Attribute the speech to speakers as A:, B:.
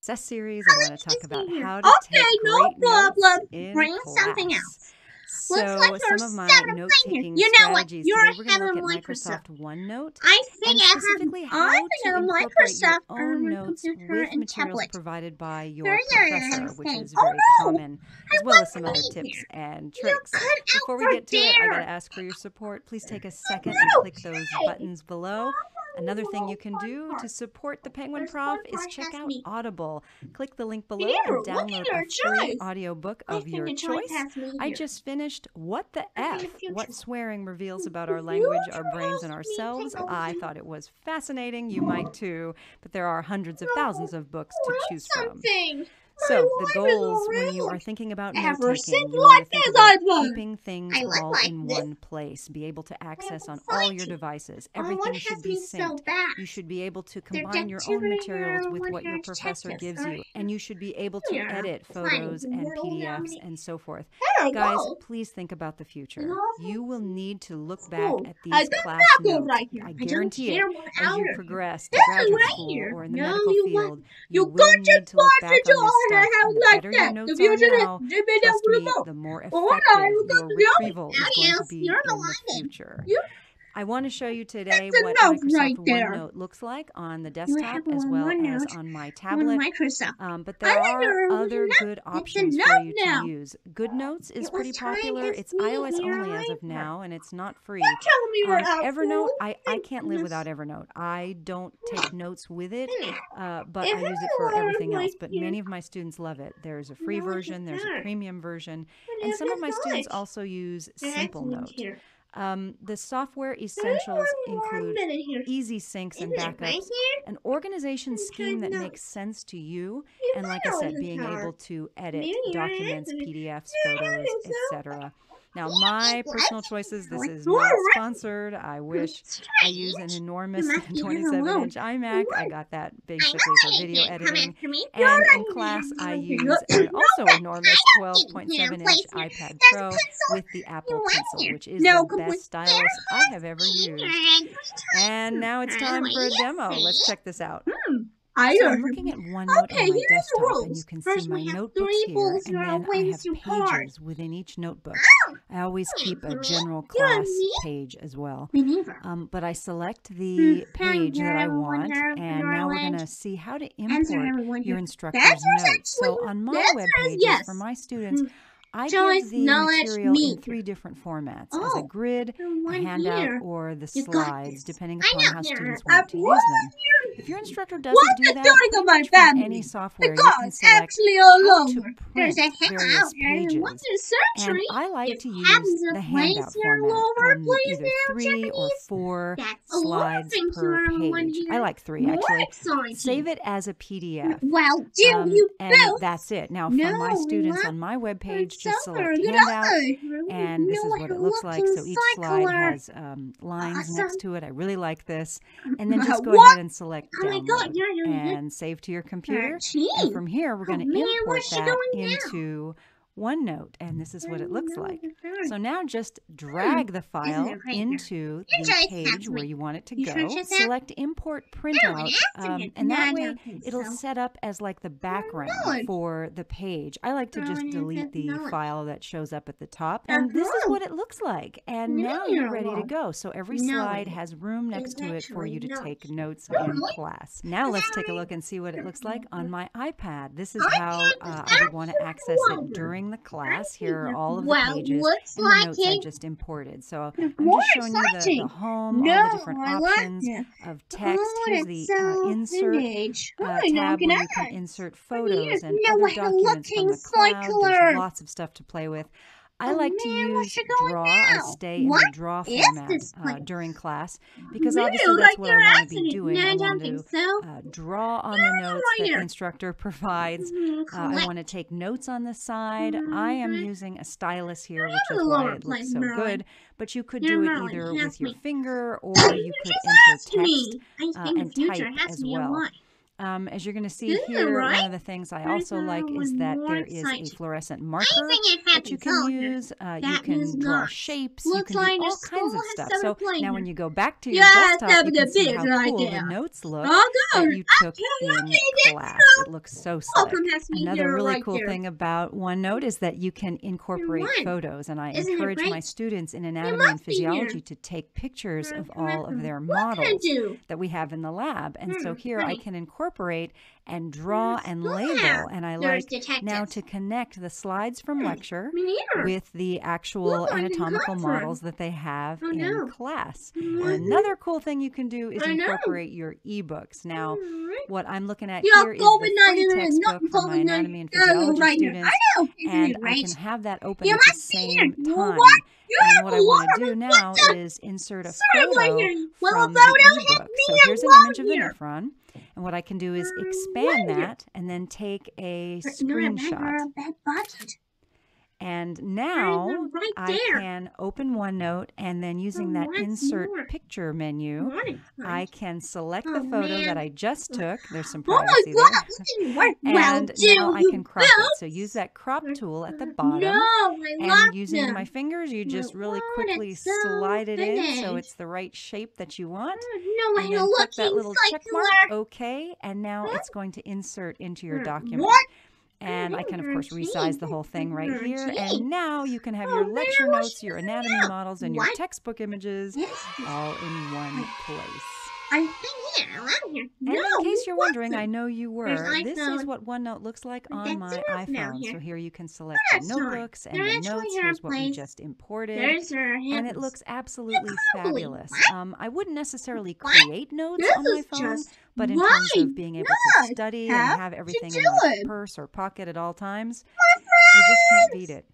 A: success series. I want to talk about how to
B: Okay,
A: take
B: no
A: great notes
B: problem.
A: in
B: Bring
A: class.
B: something else.
A: So
B: Looks like you're
A: some of my
B: seven
A: note-taking
B: You know what?
A: strategies
B: You're
A: today, we're going to
B: having
A: look at
B: Microsoft.
A: Microsoft OneNote
B: I think
A: and specifically how to incorporate your own notes with materials provided by your professor, which is very common, as well as some other tips and tricks. Before we get to it, I got to ask for your support. Please take a second and click those buttons below. Another thing you can do to support the Penguin Prof is check out Audible. Click the link below and download a free audiobook of your choice. I just finished What the F? What Swearing Reveals About Our Language, Our Brains, and Ourselves. I thought it was fascinating. You might too, but there are hundreds of thousands of books to choose from. So, the goals when you are thinking about note-taking, you want to think about keeping things all in one place. Be able to access on all your devices. Everything should be synced. You should be able to combine your own materials with what your professor gives you. And you should be able to edit photos and PDFs and so forth. Guys, please think about the future. You will need to look back at these class notes. I guarantee it. As you progress to graduate school or in the medical field, you will need to look back on this stuff. And the better your notes are now, trust me, the more effective your retrieval is going to be in the future. I want to show you today what Microsoft OneNote looks like on the desktop as well as on my tablet. But there are other good options for you to use. GoodNotes is pretty popular. It's iOS only as of now, and it's not free. Evernote, I can't live without Evernote. I don't take notes with it, but I use it for everything else. But many of my students love it. There's a free version, there's a premium version, and some of my students also use Simple Note. The software essentials include easy syncs and backups, an organization scheme that makes sense to you, and like I said, being able to edit documents, PDFs, photos, etc. Now, my personal choices, this is not sponsored. I wish I use an enormous 27-inch iMac. I got that basically for video editing. And in class, I use an also enormous 12.7-inch iPad Pro with the Apple Pencil, which is the best stylus I have ever used. And now it's time for a demo. Let's check this out. So I'm looking at OneNote on my desktop, and you can see my notebooks here, and then I have pages within each notebook. I always keep a general class page as well. But I select the page that I want, and now we're going to see how to import your instructor's notes. So on my web pages for my students, I give the material in 3 different formats, as a grid, a handout, or the slides, depending upon how students want to use them. If your instructor doesn't do that, from any software, you can select how to print various pages. And I like to use the handout format, either 3 or 4 slides per page. I like 3, actually. Save it as a PDF. And that's it. Now, for my students on my webpage, just select handout, and this is what it looks like. So each slide has lines next to it. I really like this. And then just go ahead and select download and save to your computer. And from here, we're going to import that into OneNote, and this is what it looks like. So now just drag the file into the page where you want it to go. Select Import Printout, and that way it'll set up as like the background for the page. I like to just delete the file that shows up at the top, and this is what it looks like. And now you're ready to go. So every slide has room next to it for you to take notes in class. Now let's take a look and see what it looks like on my iPad. This is how I would want to access it during the class. Here are all of the pages and the notes I just imported. So I'm just showing you the home, all the different options of text. Here's the insert tab where you can insert photos and other documents from the cloud. There's lots of stuff to play with. I like to use Draw. I stay in the Draw format during class because obviously that's what I want to be doing. I want to draw on the notes that the instructor provides. I want to take notes on the side. I am using a stylus here, which is why it looks so good. But you could do it either with your finger or you could enter text and type as well. As you're going to see here, one of the things I also like is that there is a fluorescent marker that you can use. You can draw shapes. You can do all kinds of stuff. So now when you go back to your desktop, you can see how cool the notes look that you took in class. It looks so slick. Another really cool thing about OneNote is that you can incorporate photos. And I encourage my students in anatomy and physiology to take pictures of all of their models that we have in the lab. And so here I can incorporate and draw and label, and I like now to connect the slides from lecture with the actual anatomical models that they have in class. And another cool thing you can do is incorporate your ebooks. Now, what I'm looking at here is the free textbook for my anatomy and physiology students, and I can have that open at the same time. And what I want to do now is insert a photo from the ebook. So here's an image of the nephron. And what I can do is expand that and then take a screenshot. And now I can open OneNote, and then using that insert picture menu, I can select the photo that I just took. There's some privacy there. And now I can crop it. So use that crop tool at the bottom. And using my fingers, you just really quickly slide it in so it's the right shape that you want. And then click that little check mark, OK. And now it's going to insert into your document. And I can, of course, resize the whole thing right here. And now you can have your lecture notes, your anatomy models, and your textbook images all in one place.
B: I've been here. I'm here.
A: And in case you're wondering, I know you were, this is what OneNote looks like on my iPhone. So here you can select the notebooks and the notes. Here's what we just imported. And it looks absolutely fabulous. I wouldn't necessarily create notes on my phone, but in terms of being able to study and have everything in my purse or pocket at all times, you just can't beat it.